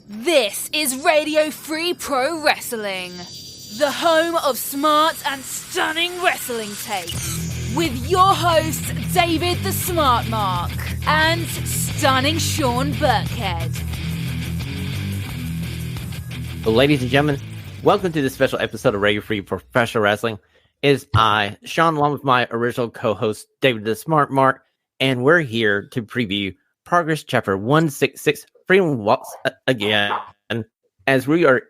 This is Radio Free Pro Wrestling, the home of smart and stunning wrestling takes, with your hosts David the Smart Mark and stunning Sean Burkhead. Well, ladies and gentlemen, welcome to this special episode of Radio Free Professional Wrestling. It is I, Sean, along with my original co-host David the Smart Mark, and we're here to preview Progress Chapter 166, Freedom Walks again, as we are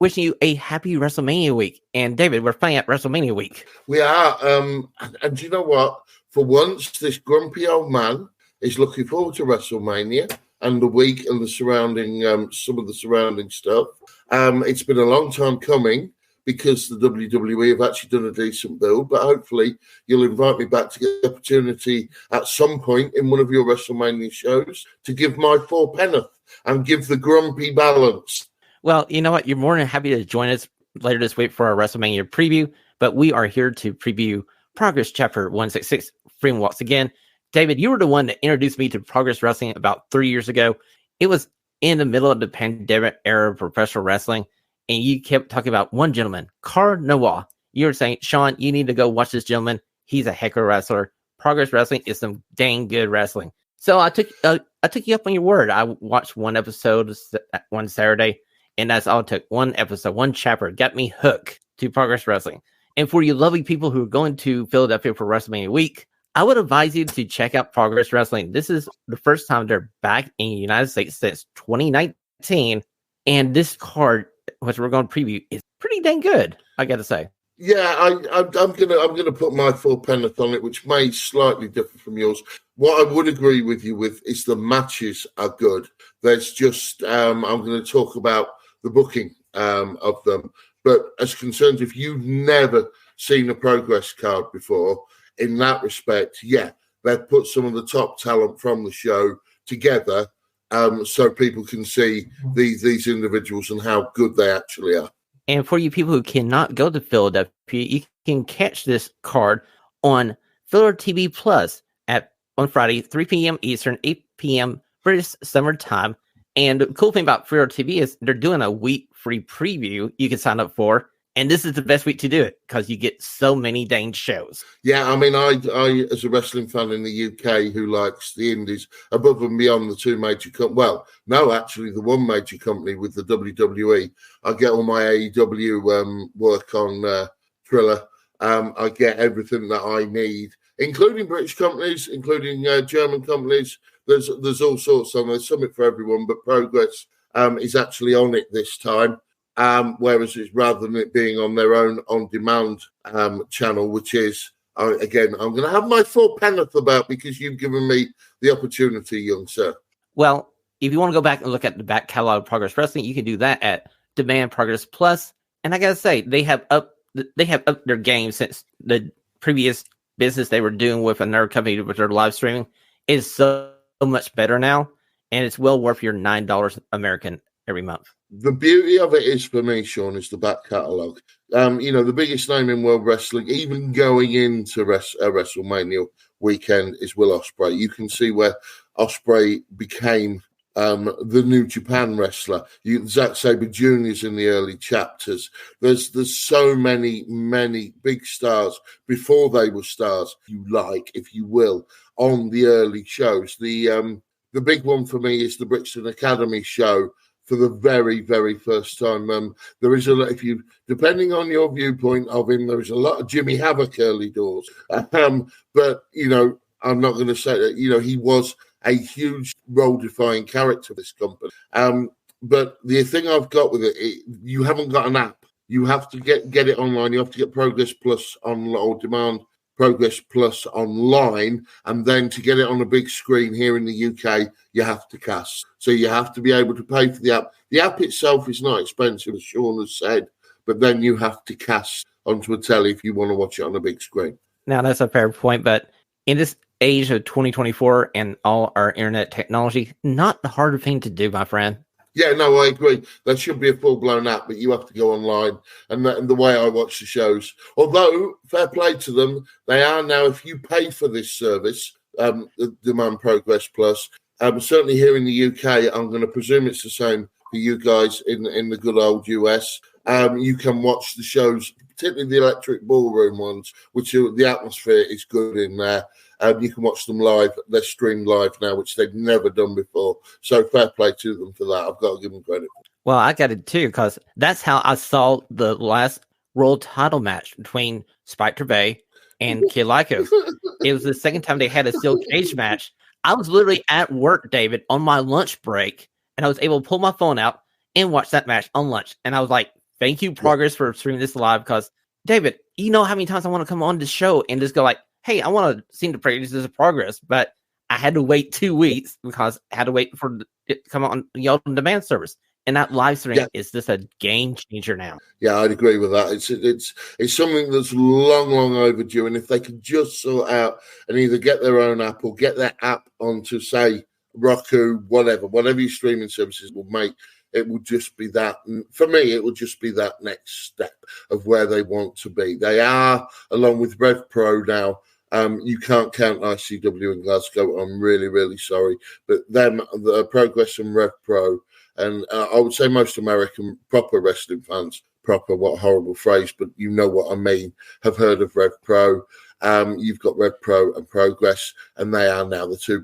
wishing you a happy WrestleMania week. And David, we're playing at WrestleMania week. We are, and you know what? For once, this grumpy old man is looking forward to WrestleMania and the week and the surrounding, some of the surrounding stuff. It's been a long time coming because the WWE have actually done a decent build, but hopefully you'll invite me back to get the opportunity at some point in one of your WrestleMania shows to give my four penneth and give the grumpy balance. Well, you know what? You're more than happy to join us later this week for our WrestleMania preview, but we are here to preview Progress Chapter 166, Freedom Walks Again. David, you were the one that introduced me to Progress Wrestling about 3 years ago. It was in the middle of the pandemic era of professional wrestling, and you kept talking about one gentleman, Car Noir. You were saying, Sean, you need to go watch this gentleman. He's a heck of a wrestler. Progress Wrestling is some dang good wrestling. So I took you up on your word. I watched one episode one Saturday, and that's all it took. One episode, one chapter got me hooked to Progress Wrestling. And for you lovely people who are going to Philadelphia for WrestleMania week, I would advise you to check out Progress Wrestling. This is the first time they're back in the United States since 2019, and this card, which we're going to preview, is pretty dang good, I got to say. Yeah, I'm gonna put my full penneth on it, which may slightly differ from yours. What I would agree with you with is the matches are good. There's just I'm going to talk about the booking of them, but as concerns, if you've never seen a Progress card before, in that respect, yeah, they've put some of the top talent from the show together, so people can see these individuals and how good they actually are. And for you people who cannot go to Philadelphia, you can catch this card on Thrillertv Plus on Friday, 3 p.m. Eastern, 8 p.m. British Summer Time. And the cool thing about Thrillertv is they're doing a week free preview you can sign up for. And this is the best week to do it because you get so many dang shows. Yeah, I mean, I as a wrestling fan in the UK who likes the indies above and beyond the two major companies, well, no, actually the one major company with the WWE, I get all my AEW work on Thriller. I get everything that I need, including British companies, including German companies. There's all sorts on. There's something for everyone, but Progress is actually on it this time. Whereas it's rather than it being on their own on-demand channel, which is, again, I'm going to have my full penneth about because you've given me the opportunity, young sir. Well, if you want to go back and look at the back catalog of Progress Wrestling, you can do that at Demand Progress Plus. And I got to say, they have upped their game since the previous business they were doing with another company with their live streaming is so much better now. And it's well worth your $9 American every month. The beauty of it is, for me, Sean, is the back catalogue. The biggest name in world wrestling, even going into WrestleMania weekend, is Will Ospreay. You can see where Ospreay became the New Japan wrestler. Zack Sabre Jr. is in the early chapters. There's so many big stars before they were stars, if you will, on the early shows. The big one for me is the Brixton Academy show. For the very, very first time, there is depending on your viewpoint of him, there is a lot of Jimmy Havoc early doors. But I'm not going to say that. He was a huge role-defying character of this company. But the thing I've got with it, you haven't got an app. You have to get it online. You have to get Progress Plus on or demand Progress Plus online, and then to get it on a big screen here in the UK, you have to cast. So you have to be able to pay for the app. The app itself is not expensive, as Sean has said, but then you have to cast onto a telly if you want to watch it on a big screen. Now, that's a fair point, but in this age of 2024 and all our internet technology, not the harder thing to do, my friend. Yeah, no, I agree. There should be a full-blown app, but you have to go online. And the way I watch the shows, although, fair play to them, they are now, if you pay for this service, the Demand Progress Plus, certainly here in the UK, I'm going to presume it's the same for you guys in the good old US. You can watch the shows, particularly the Electric Ballroom ones, which the atmosphere is good in there. You can watch them live. They're streamed live now, which they've never done before. So fair play to them for that. I've got to give them credit. Well, I got it too, because that's how I saw the last world title match between Spike Trivet and Kid Lycos. It was the second time they had a steel cage match. I was literally at work, David, on my lunch break, and I was able to pull my phone out and watch that match on lunch. And I was like, thank you, Progress, for streaming this live, because, David, you know how many times I want to come on the show and just go like, hey, I want to see the Progress, but I had to wait 2 weeks because I had to wait for it to come on the on-demand service. And that live stream is just a game changer now. Yeah, I'd agree with that. It's something that's long overdue. And if they could just sort out and either get their own app or get their app onto, say, Roku, whatever your streaming services will make, it will just be that. For me, it will just be that next step of where they want to be. They are, along with Rev Pro now. You can't count ICW in Glasgow. I'm really, really sorry. But them, the Progress and Rev Pro, and I would say most American proper wrestling fans, what a horrible phrase, but you know what I mean, have heard of Rev Pro. You've got Rev Pro and Progress, and they are now the two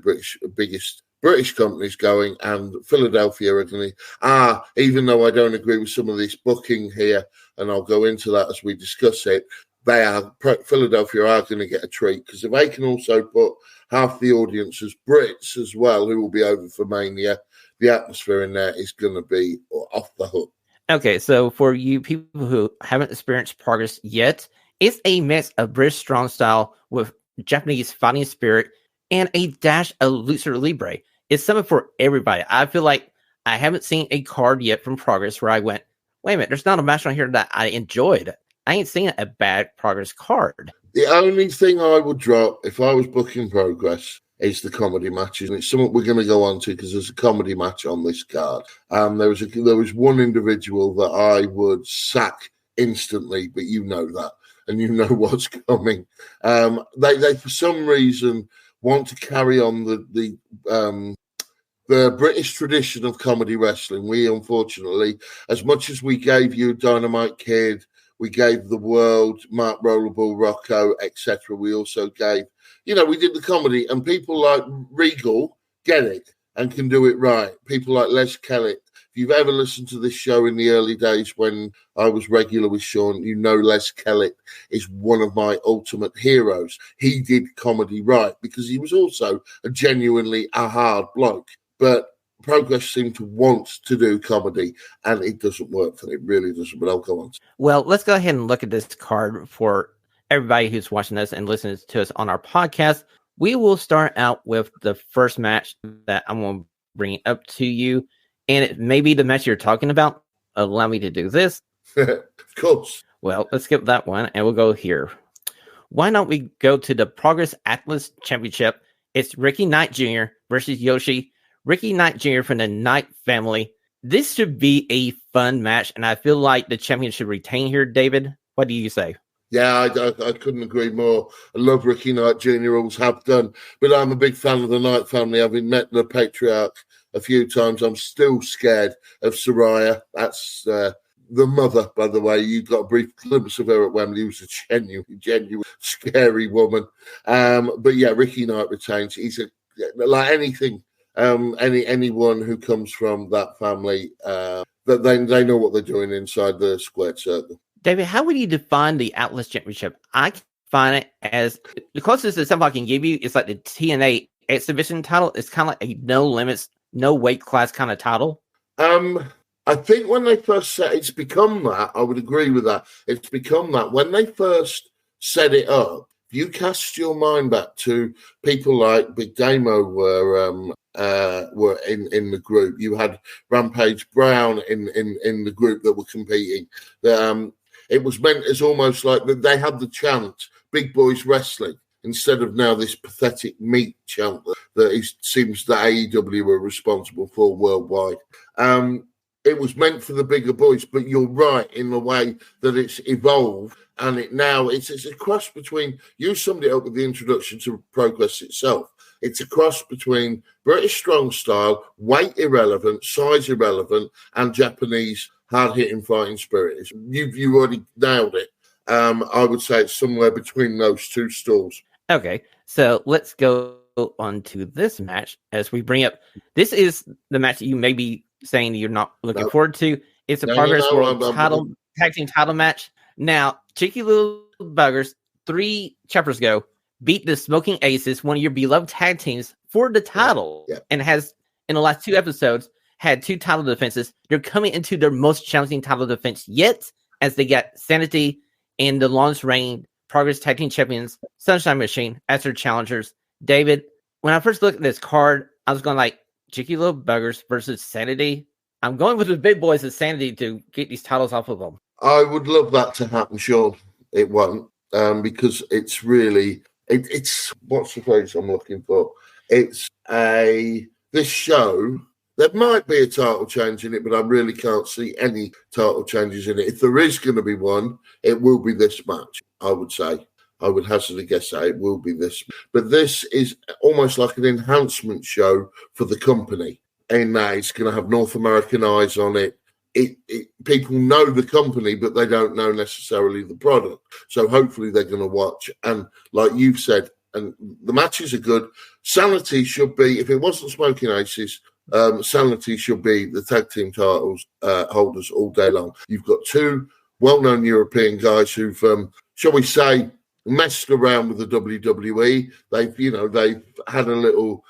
biggest British companies going, and Philadelphia are going to, even though I don't agree with some of this booking here, and I'll go into that as we discuss it, Philadelphia are going to get a treat, because if they can also put half the audience as Brits as well, who will be over for Mania, the atmosphere in there is going to be off the hook. Okay, so for you people who haven't experienced Progress yet, it's a mix of British strong style with Japanese fighting spirit and a dash of Lucha Libre. It's something for everybody. I feel like I haven't seen a card yet from Progress where I went, wait a minute, there's not a match on here that I enjoyed. I ain't seen a bad Progress card. The only thing I would drop if I was booking Progress is the comedy matches, and it's something we're going to go on to because there's a comedy match on this card. There was one individual that I would sack instantly, but you know that, and you know what's coming. They for some reason want to carry on the British tradition of comedy wrestling. We, unfortunately, as much as we gave you Dynamite Kid, we gave the world Mark Rollerball, Rocco, etc. We also gave, we did the comedy, and people like Regal get it and can do it right. People like Les Kellett. If you've ever listened to this show in the early days when I was regular with Shawn, you know Les Kellett is one of my ultimate heroes. He did comedy right because he was also genuinely a hard bloke. But Progress seem to want to do comedy, and it doesn't work for them. It really doesn't, but I'll go on. Well, let's go ahead and look at this card for everybody who's watching us and listening to us on our podcast. We will start out with the first match that I'm going to bring up to you, and it may be the match you're talking about. Allow me to do this. Of course. Well, let's skip that one, and we'll go here. Why don't we go to the Progress Atlas Championship? It's Ricky Knight Jr. versus Yoshi. Ricky Knight Jr. from the Knight family. This should be a fun match, and I feel like the champion should retain here, David. What do you say? Yeah, I couldn't agree more. I love Ricky Knight Jr., always have done, but I'm a big fan of the Knight family. Having met the patriarch a few times, I'm still scared of Soraya. That's the mother, by the way. You got a brief glimpse of her at Wembley. It was a genuine, scary woman. But yeah, Ricky Knight retains. He's like anything. Anyone who comes from that family, that they know what they're doing inside the squared circle. David, how would you define the Atlas Championship? I find it as the closest to something I can give you is like the TNA exhibition title. It's kind of like a no limits, no weight class kind of title. I think when they first set, it's become that. I would agree with that. It's become that when they first set it up. You cast your mind back to people like Big Damo were in the group. You had Rampage Brown in the group that were competing. It was meant as almost like that they had the chant "Big Boys Wrestling" instead of now this pathetic meat chant that seems that AEW were responsible for worldwide. It was meant for the bigger boys, but you're right in the way that it's evolved. And it's a cross between, you summed it up with the introduction to Progress itself. It's a cross between British strong style, weight irrelevant, size irrelevant, and Japanese hard-hitting fighting spirit. You already nailed it. I would say it's somewhere between those two stools. Okay, so let's go on to this match as we bring up. This is the match that you may be saying you're not looking forward to. It's a Progress World title tag team title match. Now, Cheeky Little Buggers 3 chapters ago beat the Smoking Aces, one of your beloved tag teams, for the title, and has in the last 2 episodes had 2 title defenses. They're coming into their most challenging title defense yet, as they got Sanity and the longest reigning Progress Tag Team Champions, Sunshine Machine, as their challengers. David, when I first looked at this card, I was going like, Cheeky Little Buggers versus Sanity. I'm going with the big boys of Sanity to get these titles off of them. I would love that to happen, Sean. It won't, because it's really, it's what's the phrase I'm looking for? It's this show, there might be a title change in it, but I really can't see any title changes in it. If there is going to be one, it will be this match, I would say. I would hazard a guess that it will be this. But this is almost like an enhancement show for the company. In that it's going to have North American eyes on it. People know the company, but they don't know necessarily the product. So hopefully they're going to watch. And like you've said, and the matches are good. Sanity should be, if it wasn't Smoking Aces, Sanity should be the tag team titles holders all day long. You've got 2 well-known European guys who've, shall we say, messed around with the WWE. They've had a little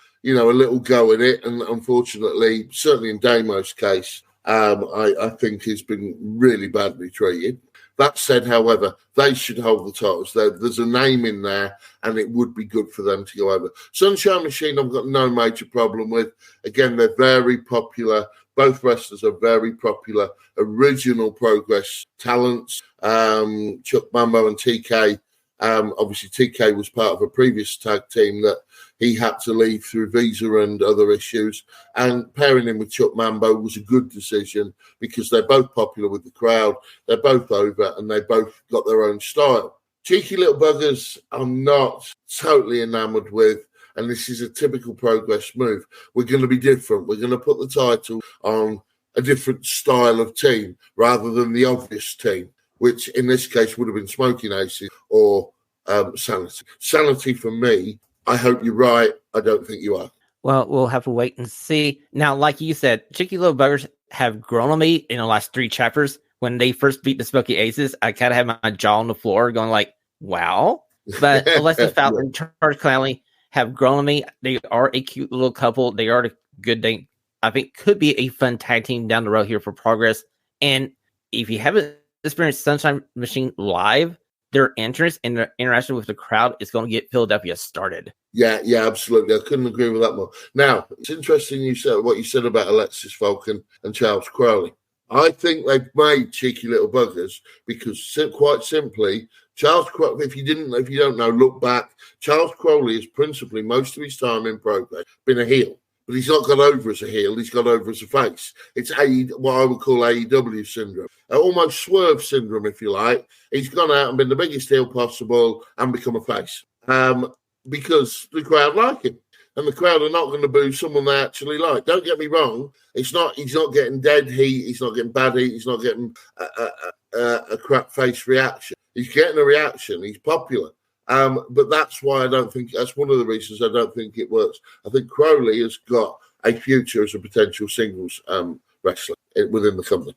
go at it, and unfortunately, certainly in Damo's case, I think he's been really badly treated. That said, however, they should hold the titles. There's a name in there, and it would be good for them to go over. Sunshine Machine, I've got no major problem with. Again, they're very popular. Both wrestlers are very popular. Original Progress talents. Chuck Mambo and TK. Obviously, TK was part of a previous tag team that he had to leave through visa and other issues. And pairing him with Chuck Mambo was a good decision because they're both popular with the crowd. They're both over and they both got their own style. Cheeky Little Buggers, I'm not totally enamored with. And this is a typical Progress move. We're going to be different. We're going to put the title on a different style of team rather than the obvious team, which in this case would have been Smoking Aces or Sanity. Sanity for me, I hope you're right. I don't think you are. Well, we'll have to wait and see. Now, like you said, Cheeky Little Buggers have grown on me in the last 3 chapters. When they first beat the Smoky Aces, I kind of had my jaw on the floor going like, wow. But Alessi Falcon and Charles Clowney have grown on me. They are a cute little couple. They are a good thing. I think could be a fun tag team down the road here for Progress. And if you haven't experienced Sunshine Machine live, their entrance and their interaction with the crowd is going to get Philadelphia started. Yeah, absolutely. I couldn't agree with that more. Now, it's interesting what you said about Alexis Falcon and Charles Crowley. I think they've made Cheeky Little Buggers because, quite simply, Charles Crowley, if you don't know, look back. Charles Crowley has principally, most of his time in Progress, been a heel. But he's not got over as a heel. He's got over as a face. It's what I would call AEW syndrome. Almost Swerve syndrome, if you like. He's gone out and been the biggest heel possible and become a face. Because the crowd like him. And the crowd are not going to boo someone they actually like. Don't get me wrong. He's not getting dead heat. He's not getting bad heat. He's not getting a crap face reaction. He's getting a reaction. He's popular. But that's why that's one of the reasons I don't think it works. I think Crowley has got a future as a potential singles wrestler within the company.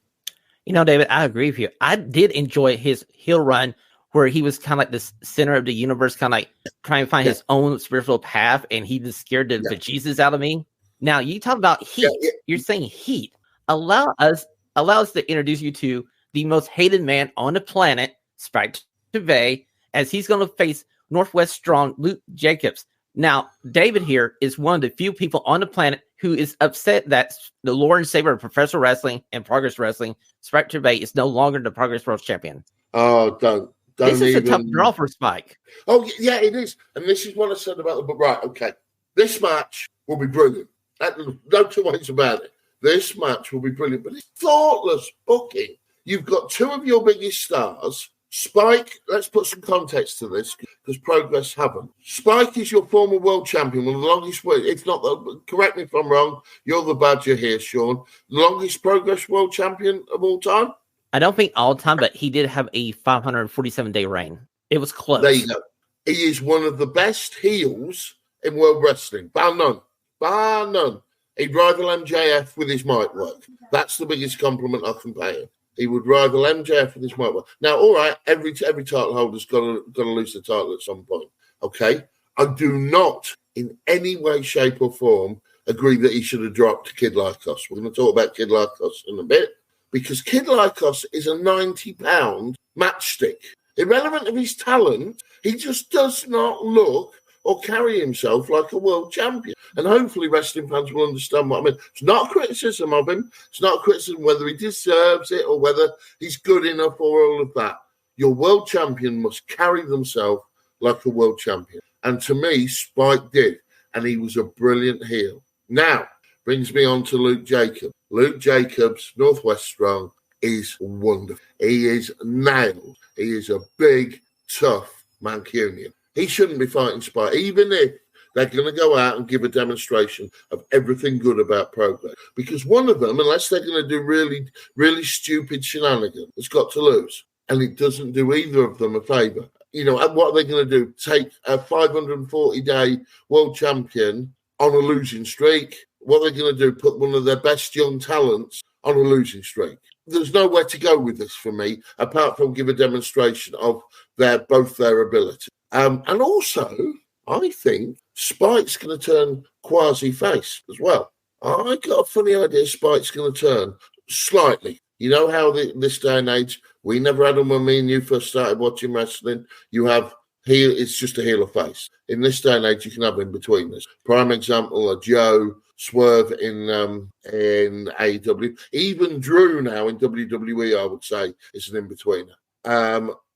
You know, David, I agree with you. I did enjoy his heel run where he was kind of like the center of the universe, kind of like trying to find his own spiritual path, and he just scared the bejesus out of me. Now, you talk about heat. You're saying heat. Allow us to introduce you to the most hated man on the planet, Sprite Gervais, as he's going to face Northwest Strong Luke Jacobs. Now, David here is one of the few people on the planet who is upset that the Lord and Savior of Professional Wrestling and Progress Wrestling, Sprite Gervais, is no longer the Progress World Champion. Oh, don't this is a tough draw for Spike. Oh, yeah, it is. And this is what I said about the book. Right, okay. This match will be brilliant. No 2 ways about it. This match will be brilliant, but it's thoughtless booking. You've got 2 of your biggest stars Spike, let's put some context to this because Progress haven't. Spike is your former world champion, one of the longest, if not, correct me if I'm wrong, you're the badger here, Sean, longest Progress world champion of all time? I don't think all time, but he did have a 547-day reign. It was close. There you go. He is one of the best heels in world wrestling, bar none. Bar none. He'd rival MJF with his mic work. That's the biggest compliment I can pay him. He would rival MJF with his mic work. Now, all right, every title holder's got to lose the title at some point. Okay, I do not, in any way, shape, or form, agree that he should have dropped Kid Lycos. We're going to talk about Kid Lycos in a bit because Kid Lycos is a 90-pound matchstick. Irrelevant of his talent, he just does not look or carry himself like a world champion. And hopefully wrestling fans will understand what I mean. It's not a criticism of him. It's not a criticism whether he deserves it or whether he's good enough or all of that. Your world champion must carry themselves like a world champion. And to me, Spike did. And he was a brilliant heel. Now, brings me on to Luke Jacobs. Luke Jacobs, Northwest Strong, is wonderful. He is nailed. He is a big, tough Mancunian. He shouldn't be fighting Spike, even if they're going to go out and give a demonstration of everything good about Progress. Because one of them, unless they're going to do really, really stupid shenanigans, has got to lose. And it doesn't do either of them a favour. You know, what are they going to do? Take a 540-day world champion on a losing streak? What are they going to do? Put one of their best young talents on a losing streak? There's nowhere to go with this for me, apart from give a demonstration of both their ability. And also, I think Spike's going to turn quasi-face as well. I got a funny idea Spike's going to turn slightly. You know how this day and age, we never had them when me and you first started watching wrestling. You have heel, it's just a heel or face. In this day and age, you can have in between this. Prime example, a Joe Swerve in AEW. Even Drew now in WWE, I would say, is an in-betweener.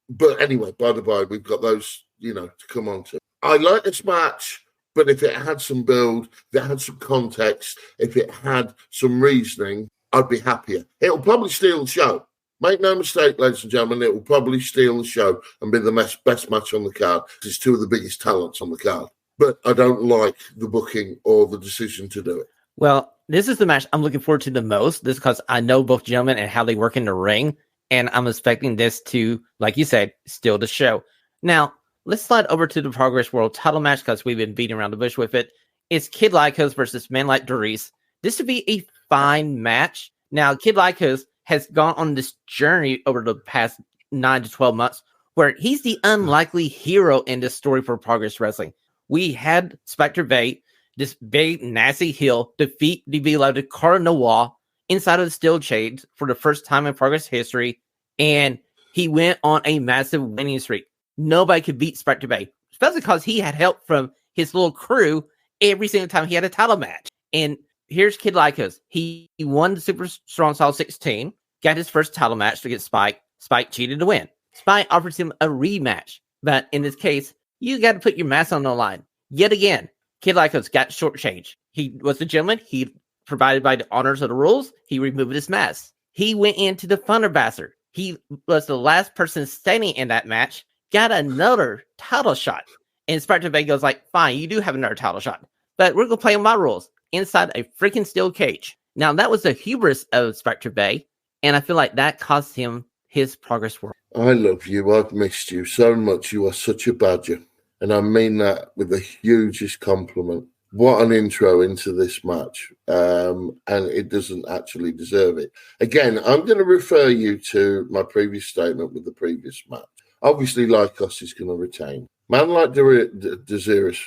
But anyway, by the by, we've got those, to come on to. I like this match, but if it had some build, if it had some context, if it had some reasoning, I'd be happier. It'll probably steal the show. Make no mistake, ladies and gentlemen, it will probably steal the show and be the best match on the card. It's two of the biggest talents on the card. But I don't like the booking or the decision to do it. Well, this is the match I'm looking forward to the most. This is because I know both gentlemen and how they work in the ring. And I'm expecting this to, like you said, steal the show. Now, let's slide over to the Progress World title match because we've been beating around the bush with it. It's Kid Lycos versus Man Like Doris. This would be a fine match. Now, Kid Lycos has gone on this journey over the past 9 to 12 months where he's the unlikely hero in this story for Progress Wrestling. We had Spectre Bay, this big, nasty heel, defeat the beloved Cara Noir inside of the steel cage for the first time in Progress history, and he went on a massive winning streak. Nobody could beat Spectre Bay, especially because he had help from his little crew every single time he had a title match. And here's Kid Lycos. He won the Super Strong Style 16, got his first title match against Spike. Spike cheated to win. Spike offers him a rematch, but in this case, you got to put your mask on the line. Yet again, Kid Lycos got shortchanged. He was the gentleman. He provided by the honors of the rules. He removed his mask. He went into the Thunder Bastard. He was the last person standing in that match, got another title shot. And Spectre Bay goes like, fine, you do have another title shot, but we're going to play my rules inside a freaking steel cage. Now, that was the hubris of Spectre Bay, and I feel like that cost him his Progress World. I love you. I've missed you so much. You are such a badger. And I mean that with the hugest compliment. What an intro into this match. And it doesn't actually deserve it. Again, I'm going to refer you to my previous statement with the previous match. Obviously, Lycos is going to retain. Man like Desiris,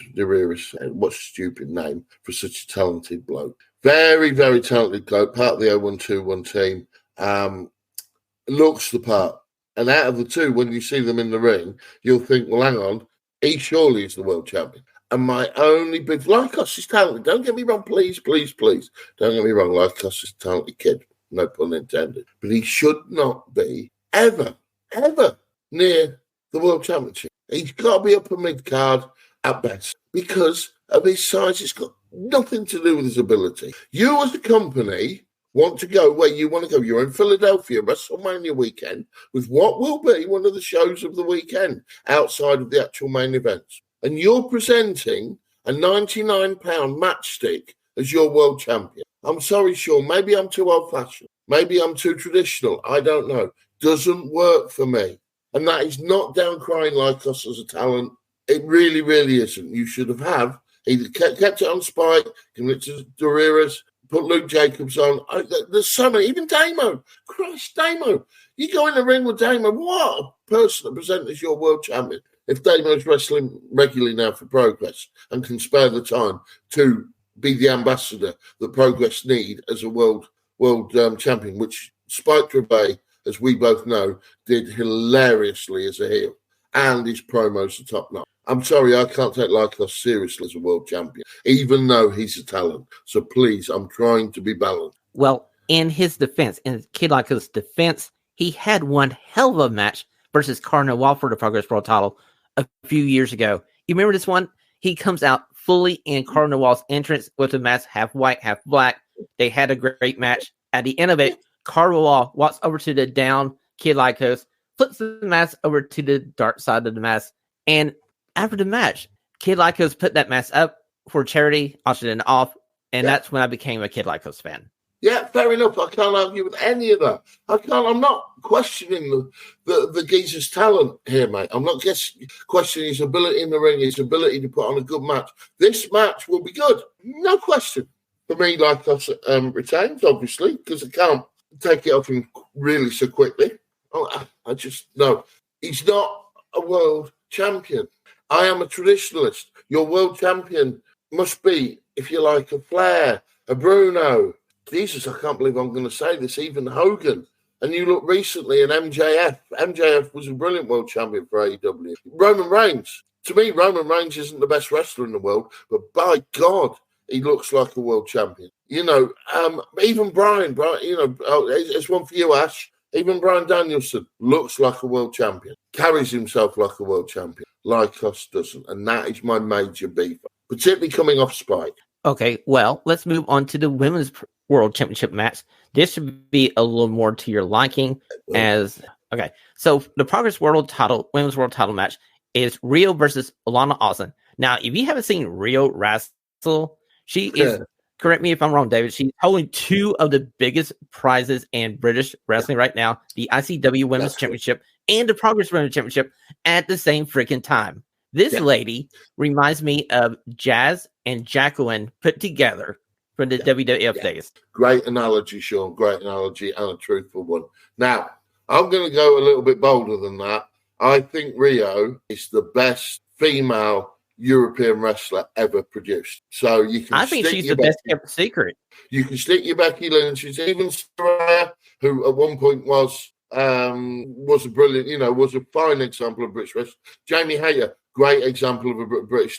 what a stupid name for such a talented bloke. Very, very talented bloke, part of the 0121 team. Looks the part. And out of the two, when you see them in the ring, you'll think, well, hang on, he surely is the world champion. And my only big, Lycos is talented. Don't get me wrong, please. Don't get me wrong, Lycos is a talented kid. No pun intended. But he should not be ever near the world championship. He's got to be upper mid-card at best. Because of his size, it's got nothing to do with his ability. You as a company want to go where you want to go. You're in Philadelphia, WrestleMania weekend, with what will be one of the shows of the weekend outside of the actual main events. And you're presenting a £99 matchstick as your world champion. I'm sorry, Shawn, maybe I'm too old-fashioned. Maybe I'm too traditional. I don't know. Doesn't work for me. And that is not down crying like us as a talent. It really, really isn't. You should have either kept it on Spike, given it to Dureras, put Luke Jacobs on. There's so many. Even Damo. Christ, Damo. You go in the ring with Damo. What a person to present as your world champion. If Damo's wrestling regularly now for Progress and can spare the time to be the ambassador that Progress need as a world champion, which Spike Trevay, as we both know, did hilariously as a heel. And his promos are top notch. I'm sorry, I can't take Lycos seriously as a world champion, even though he's a talent. So please, I'm trying to be balanced. Well, in his defense, in Kid Lycos' defense, he had one hell of a match versus Cardinal Wall for the Progress World title a few years ago. You remember this one? He comes out fully in Cardinal Wall's entrance with a mask half white, half black. They had a great match. At the end of it, Cardinal Wall walks over to the down Kid Lycos, flips the mask over to the dark side of the mask, and after the match, Kid Lycos put that mask up for charity, auctioned it off, and that's when I became a Kid Lycos fan. Yeah, fair enough. I can't argue with any of that. I'm not questioning the geezer's talent here, mate. I'm not questioning his ability in the ring, his ability to put on a good match. This match will be good. No question. For me, Lycos retains, obviously, because I can't take it off him really so quickly. I just, no. He's not a world champion. I am a traditionalist. Your world champion must be, if you like, a Flair, a Bruno. Jesus, I can't believe I'm going to say this, even Hogan. And you look recently at MJF. MJF was a brilliant world champion for AEW. Roman Reigns. To me, Roman Reigns isn't the best wrestler in the world, but by God, he looks like a world champion. You know, even Brian, you know, it's one for you, Ash. Even Bryan Danielson looks like a world champion, carries himself like a world champion. Lycos doesn't, and that is my major beef, particularly coming off Spike. Okay, well, let's move on to the Women's World Championship match. This should be a little more to your liking. So the Progress World title, Women's World title match is Rio versus Lana Austin. Now, if you haven't seen Rio wrestle, she is, correct me if I'm wrong, David, she's holding two of the biggest prizes in British wrestling right now, the ICW Women's Championship and the Progress Women's Championship at the same freaking time. This lady reminds me of Jazz and Jacqueline put together from the WWF days. Great analogy, Shawn. Great analogy and a truthful one. Now, I'm going to go a little bit bolder than that. I think Rio is the best female European wrestler ever produced. So you can. I think she's the best kept secret. You can stick your Becky Lynch's, even Saraya, who at one point was a brilliant, you know, was a fine example of British wrestling. Jamie Hayter, great example of a British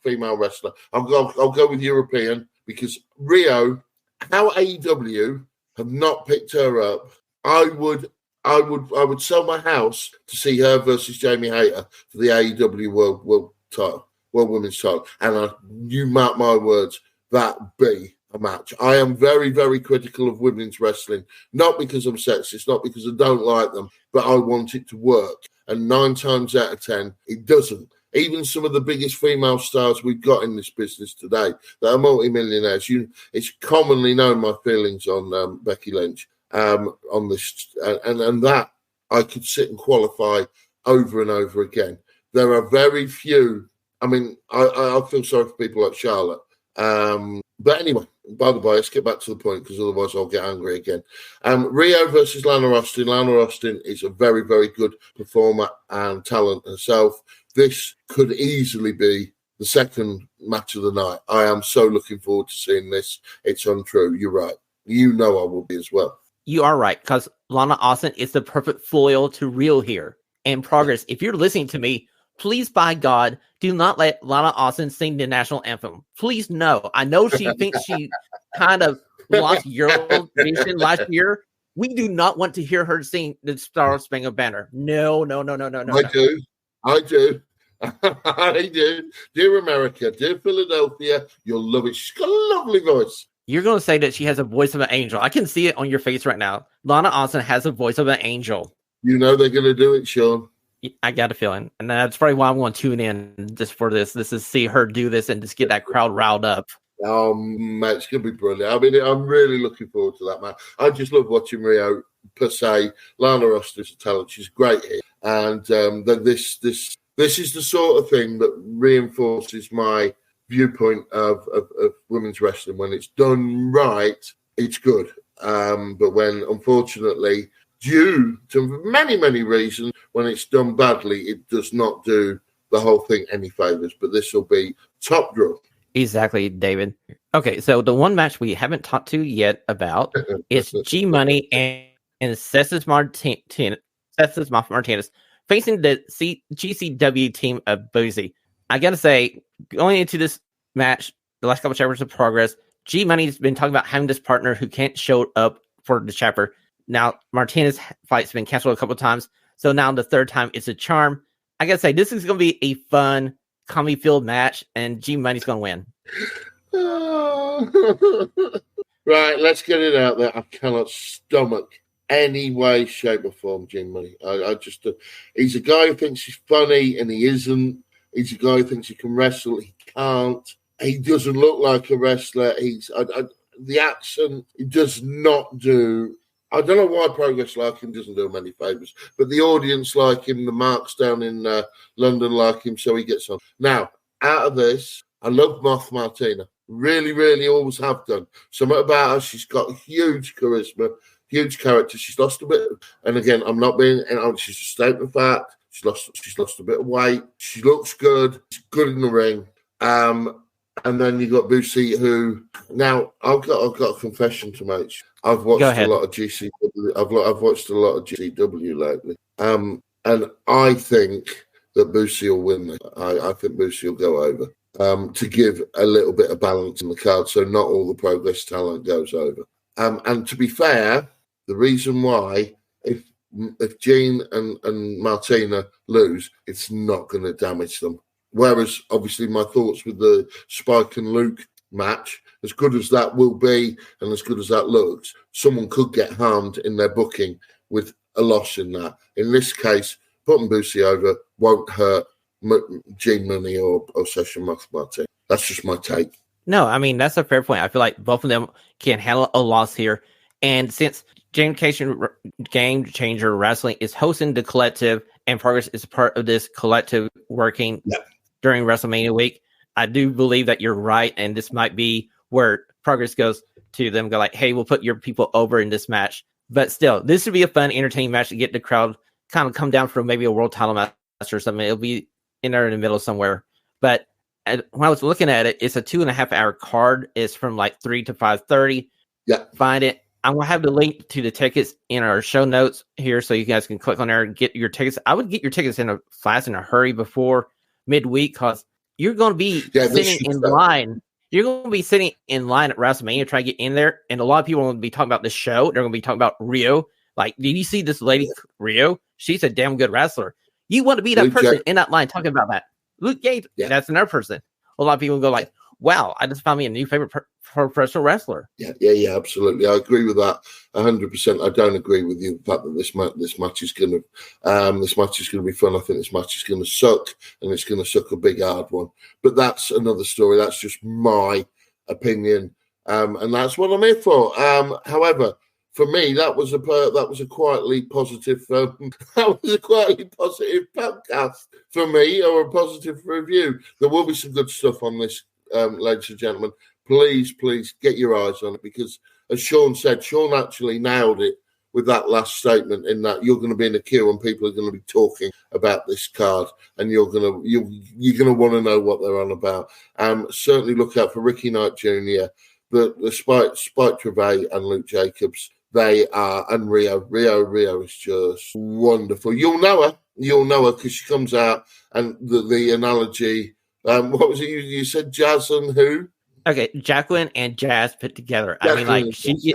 female wrestler. I'll go with European because Rio, how AEW have not picked her up. I would sell my house to see her versus Jamie Hayter for the AEW World title, World Women's title. And you mark my words, that be a match. I am very, very critical of women's wrestling, not because I'm sexist, not because I don't like them, but I want it to work. And 9 times out of 10, it doesn't. Even some of the biggest female stars we've got in this business today that are multimillionaires, it's commonly known my feelings on Becky Lynch on this, and that I could sit and qualify over and over again. There are very few. I mean, I feel sorry for people like Charlotte. But anyway, by the way, let's get back to the point because otherwise I'll get angry again. Rio versus Lana Austin. Lana Austin is a very, very good performer and talent herself. This could easily be the second match of the night. I am so looking forward to seeing this. It's untrue. You're right. You know I will be as well. You are right, because Lana Austin is the perfect foil to Rio here. And Progress, if you're listening to me, please, by God, do not let Lana Austin sing the national anthem. Please, no. I know she thinks she kind of lost Eurovision last year. We do not want to hear her sing the Star Spangled Banner. No. I do. I do. Dear America, dear Philadelphia, you'll love it. She's got a lovely voice. You're going to say that she has a voice of an angel. I can see it on your face right now. Lana Austin has a voice of an angel. You know they're going to do it, Sean. I got a feeling. And that's probably why I'm going to tune in just for this. This is see her do this and just get that crowd riled up. Mate, it's going to be brilliant. I mean, I'm really looking forward to that, man. I just love watching Rio per se. Lana Austin's a talent. She's great here. And this is the sort of thing that reinforces my viewpoint of women's wrestling. When it's done right, it's good. But when, unfortunately, due to many, many reasons, when it's done badly, it does not do the whole thing any favors. But this will be top draw. Exactly, David. Okay, so the one match we haven't talked to yet about is G Money and Cesar Martinez facing the GCW team of Boozy. I gotta say, going into this match, the last couple of chapters of Progress, G Money's been talking about having this partner who can't show up for the chapter. Now, Martinez fight's been canceled a couple of times, so now the third time it's a charm. I gotta say, this is gonna be a fun, comedy-filled match, and G Money's gonna win. Right, let's get it out there. I cannot stomach any way, shape, or form G Money. I just, he's a guy who thinks he's funny, and he isn't. He's a guy who thinks he can wrestle. He can't. He doesn't look like a wrestler. The accent, he does not do. I don't know why Progress like him, doesn't do him any favours, but the audience like him, the marks down in London like him, so he gets on. Now, out of this, I love Moth Martina. Really, really always have done. Something about her, she's got huge charisma, huge character. She's lost a bit, and again, I'm not being, she's a statement of fact. She's lost a bit of weight. She looks good. She's good in the ring. And then you got Boosie, who now I've got a confession to make. I've watched a lot of GCW. I've watched a lot of GCW lately. And I think that Boosie will win this. I think Boosie will go over to give a little bit of balance in the card, so not all the Progress talent goes over. And to be fair, the reason why, if Jean and Martina lose, it's not going to damage them. Whereas, obviously, my thoughts with the Spike and Luke match, as good as that will be and as good as that looks, someone could get harmed in their booking with a loss in that. In this case, putting Boosie over won't hurt Gene Money or Session Martin. That's just my take. No, I mean, that's a fair point. I feel like both of them can handle a loss here. And since Game Changer Wrestling is hosting the collective and Progress is part of this collective working during WrestleMania week, I do believe that you're right. And this might be where Progress goes to them, go like, hey, we'll put your people over in this match. But still, this would be a fun, entertaining match to get the crowd kind of come down from maybe a world title match or something. It'll be in there in the middle somewhere. But when I was looking at it, it's a 2.5 hour card. It's from like 3 to 5:30. Yeah. Find it. I'm going to have the link to the tickets in our show notes here so you guys can click on there and get your tickets. I would get your tickets in a hurry before midweek because you're going to be sitting in line. You're going to be sitting in line at WrestleMania trying to get in there. And a lot of people are going to be talking about this show. They're going to be talking about Rio. Like, did you see this lady, Rio? She's a damn good wrestler. You want to be that Luke person Jack- in that line talking about that. Luke Gates, that's another person. A lot of people go like, wow, I just found me a new favorite professional wrestler. Yeah, absolutely. I agree with that 100%. I don't agree with you the fact that this match is going to be fun. I think this match is going to suck, and it's going to suck a big hard one. But that's another story. That's just my opinion, and that's what I'm here for. However, for me, that was a quietly positive. That was a quietly positive podcast for me, or a positive review. There will be some good stuff on this. Ladies and gentlemen, please get your eyes on it, because as Sean said, Sean actually nailed it with that last statement, in that you're going to be in a queue and people are going to be talking about this card, and you're going to want to know what they're on about. Certainly look out for Ricky Knight Jr., the Spike Trevay and Luke Jacobs. They are, and Rio is just wonderful. You'll know her because she comes out, and the analogy. What was it you said? Jazz and who? Okay, Jacqueline and Jazz put together. I mean, like she's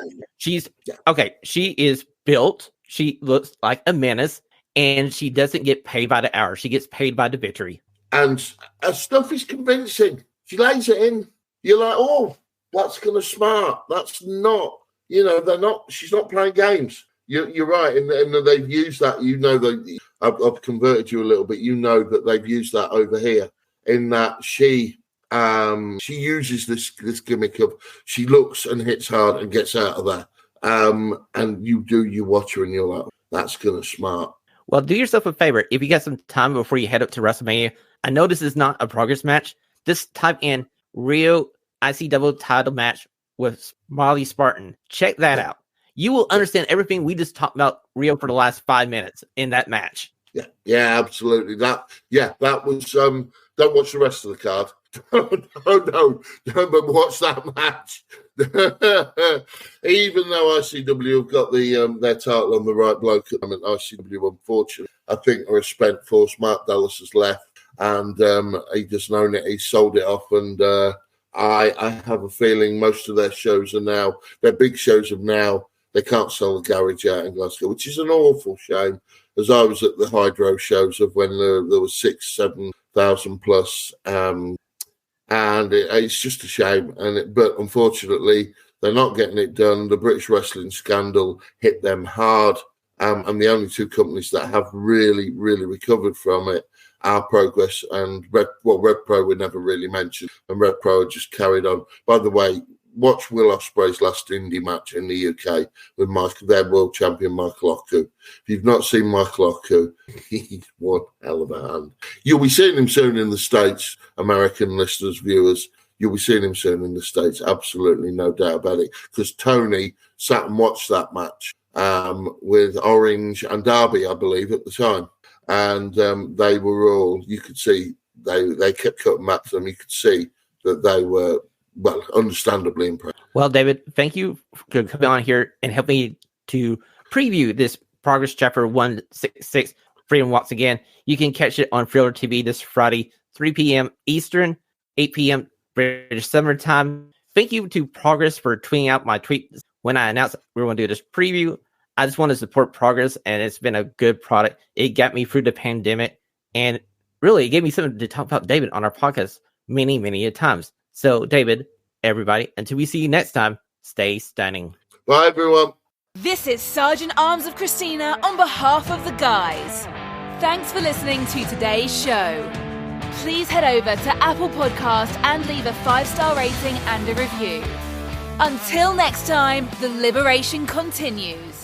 okay. She is built. She looks like a menace, and she doesn't get paid by the hour. She gets paid by the victory. And her stuff is convincing. She lays it in. You're like, oh, That's going to smart. That's not, they're not, she's not playing games. You're right. And they've used that, I've converted you a little bit. That they've used that over here in that she uses this gimmick of she looks and hits hard and gets out of there. And you watch her and you're like, that's going to smart. Well, do yourself a favor. If you got some time before you head up to WrestleMania, I know this is not a Progress match. Just type in Rio ICW title match with Molly Spartan. Check that out. You will understand everything we just talked about Rio for the last 5 minutes in that match. Yeah, absolutely. That was, don't watch the rest of the card. No, but watch that match. Even though ICW have got their title on the right bloke at the moment, ICW, unfortunately, I think are a spent force. Mark Dallas has left, and he just known it. He sold it off, and I have a feeling most of their shows are now, their big shows have now, they can't sell the garage out in Glasgow, which is an awful shame. As I was at the Hydro shows of when there was 6,000-7,000 plus, and it's just a shame. But unfortunately, they're not getting it done. The British wrestling scandal hit them hard, and the only two companies that have really, really recovered from it are Progress and Red Pro were never really mentioned, and Red Pro just carried on. By the way, watch Will Ospreay's last indie match in the UK with their world champion Michael Oku. If you've not seen Michael Oku, he's one hell of a hand. You'll be seeing him soon in the States, American listeners, viewers. You'll be seeing him soon in the States, absolutely no doubt about it, because Tony sat and watched that match with Orange and Darby, I believe, at the time. And they were all, you could see, they kept cutting back to them. You could see that they were, well, understandably impressed. Well, David, thank you for coming on here and helping me to preview this Progress Chapter 166 Freedom Walks Again. You can catch it on Thrillertv this Friday, 3 p.m. Eastern, 8 p.m. British Summer Time. Thank you to Progress for tweeting out my tweet when I announced we were going to do this preview. I just want to support Progress, and it's been a good product. It got me through the pandemic, and really, it gave me something to talk about David on our podcast many, many times. So, David, everybody, until we see you next time, stay stunning. Bye, everyone. This is Sergeant Arms of Christina on behalf of the guys. Thanks for listening to today's show. Please head over to Apple Podcast and leave a 5-star rating and a review. Until next time, the liberation continues.